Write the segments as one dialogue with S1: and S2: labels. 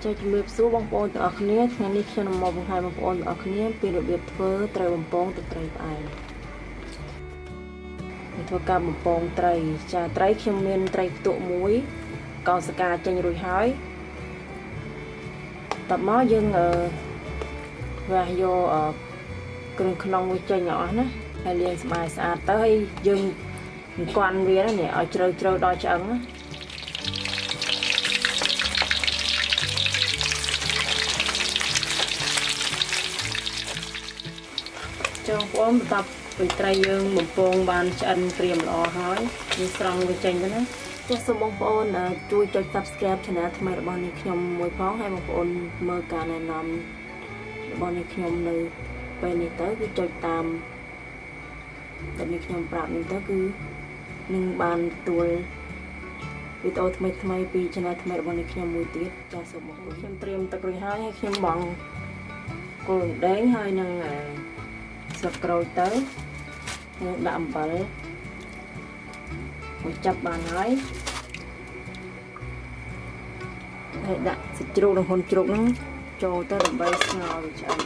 S1: ចែកជំរាបសួរបងប្អូនទាំងអស់គ្នាថ្ងៃនេះខ្ញុំនឹងមកបង្ហាញបងប្អូនទាំងអស់គ្នាពីរបៀបធ្វើត្រីបំពងទឹកត្រីផ្អែមធ្វើការបំពងត្រីចាត្រីខ្ញុំមានត្រីផ្ទក់មួយកោសកាចេញរួចហើយតបមកយើងវះយកគ្រឿងក្នុងវាចេញអស់ណាហើយលាងស្អាតទៅហើយយើងអង្គន់វានេះឲ្យជ្រៅដល់ឆ្អឹងណាចូលបងប្អូនបន្ទាប់ពីត្រីយើងបំពងបានឆ្អិនក្រៀមល្អហើយយើងស្រង់វាចេញទៅណាចាសសូមបងប្អូនជួយចុច Subscribe Channel ថ្មីរបស់នេះខ្ញុំមួយផងហើយបងប្អូនមើលការណែនាំរបស់នេះខ្ញុំនៅពេលនេះទៅគឺចុចតាមដែលនេះខ្ញុំប្រាប់នេះទៅគឺនឹងបានទទួលវីដេអូថ្មីពី Channel ថ្មីរបស់នេះខ្ញុំមួយទៀតចាសសូមបងប្អូនខ្ញុំត្រៀមទឹករួចហើយខ្ញុំបង់គល់ដេងហើយនឹងស្លឹកក្រូចទៅយើងដាក់អំបិលមកចាប់បានហើយដាក់សាច់ជ្រូកនិងហ៊ុនជ្រូកហ្នឹងចូលទៅដើម្បីស្ងោរវាឆ្អិន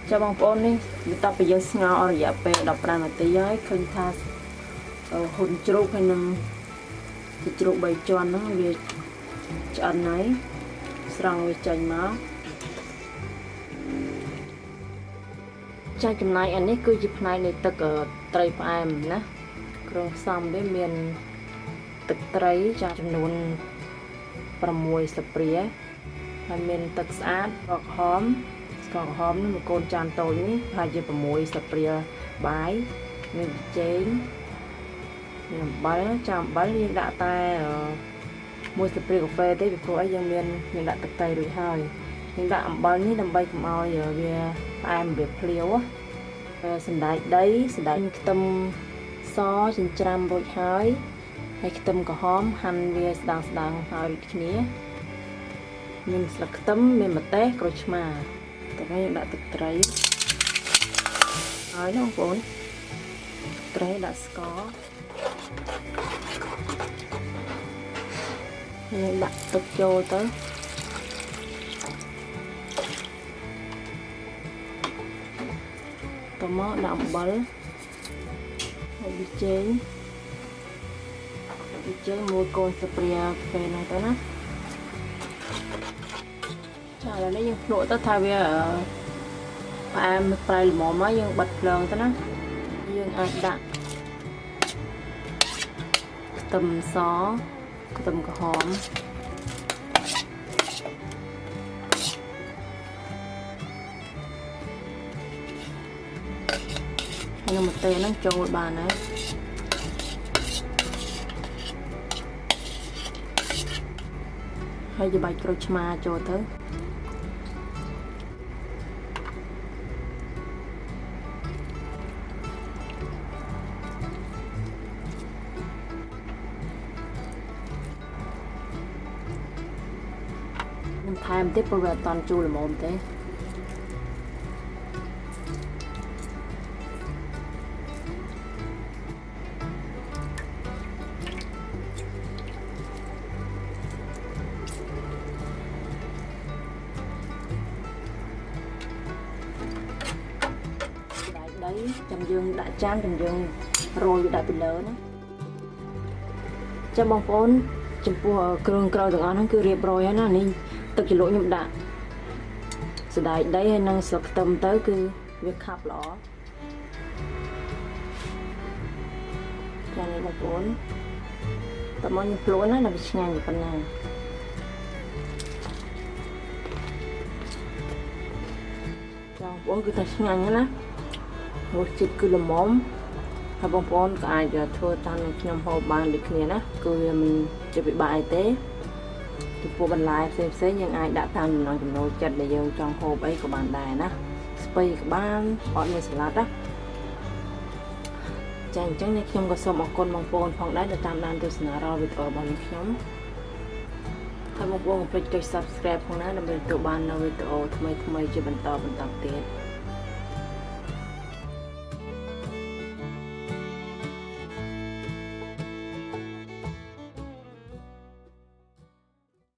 S1: ចាបងប្អូននេះបន្ទាប់ពីយើងស្ងោរអស់រយៈពេល15នាទីហើយឃើញថាហ៊ុនជ្រូកហើយនឹងសាច់ជ្រូក3ជាន់ហ្នឹងវាឆ្អិនហើយស្រង់វាចេញមកចាចំណែកអានេះគឺជាផ្នែកនៃទឹកត្រីផ្អែមណាគ្រឿងផ្សំវាមានទឹកត្រីចាចំនួន6ស្លាបព្រាហើយមានទឹកស្អាតស្ករក្រហមនេះមួយកូនចានតូចនេះប្រហែលជា6ស្លាបព្រាបាយមានប៊ីចេងមានអំបិលចាអំបិលយើងដាក់តែ1ស្លាបព្រាកាហ្វេទេពីព្រោះអីយើងដាក់ទឹកត្រីរួចហើយយើងដាក់អំបិលនេះដើម្បីកុំឲ្យវាផ្អែមវាភ្លាវសណ្តែកដីសណ្តែកខ្ទឹមសចិញ្ច្រាំរួចហើយខ្ទឹមក្រហមហាន់វាស្ដើងហើយដូចគ្នាមានស្លឹកខ្ទឹមមានម្ទេសក្រូចឆ្មាតោះយើងដាក់ទឹកត្រីហើយបងប្អូនត្រីដាក់ស្ករយើងដាក់ទឹកចូលទៅតមកដាក់អំបិលហើយប៊ីចេងមួយកូនស្លាបព្រាកាហ្វេហ្នឹងទៅណាចាឥឡូវនេះយើងភ្លក់ទៅថាវាផ្អែមប្រៃល្មមហើយយើងបិទភ្លើងទៅណាយើងអាចដាក់ខ្ទឹមសខ្ទឹមក្រហមខ្ញុំម្ទេសហ្នឹងចូលបានហើយហើយច្របាច់ក្រូចឆ្មាចូលទៅខ្ញុំថែមទៀតព្រោះវាអត់តន់ជូរល្មមទេចាំយើងដាក់ចានចាំយើងរោយវាដាក់ពីលើណាចាំបងប្អូនចំពោះគ្រឿងក្រៅទាំងអស់ហ្នឹងគឺរៀបរយហើយណានេះទឹកជ្រលក់ខ្ញុំដាក់សណ្តែកដីហើយនឹងស្លឹកខ្ទឹមទៅគឺវាខាប់ល្អចានេះបងប្អូនតើមកខ្ញុំភ្លក់ណាដល់វាឆ្ងាញ់ប៉ុណ្ណាចាបងប្អូនគឺថាឆ្ងាញ់ណារសជាតិគឺល្មមហើយបងប្អូនក៏អាចធ្វើតាមខ្ញុំហូបបានដូចគ្នាណាគឺវាមិនជាពិបាកអីទេចំពោះបន្លែផ្សេងយើងអាចដាក់តាមចំណូលចិត្តដែលយើងចង់ហូបអីក៏បានដែរណាស្ពៃក៏បានអត់មានសាឡាត់ណាចាអញ្ចឹងនេះខ្ញុំក៏សូមអរគុណបងប្អូនផងដែរដែលតាមដានទស្សនារាល់វីដេអូរបស់ខ្ញុំហើយបងប្អូនកុំភ្លេចចុច Subscribe ផងណាដើម្បីទទួលបាននូវវីដេអូថ្មីៗជាបន្តទៀត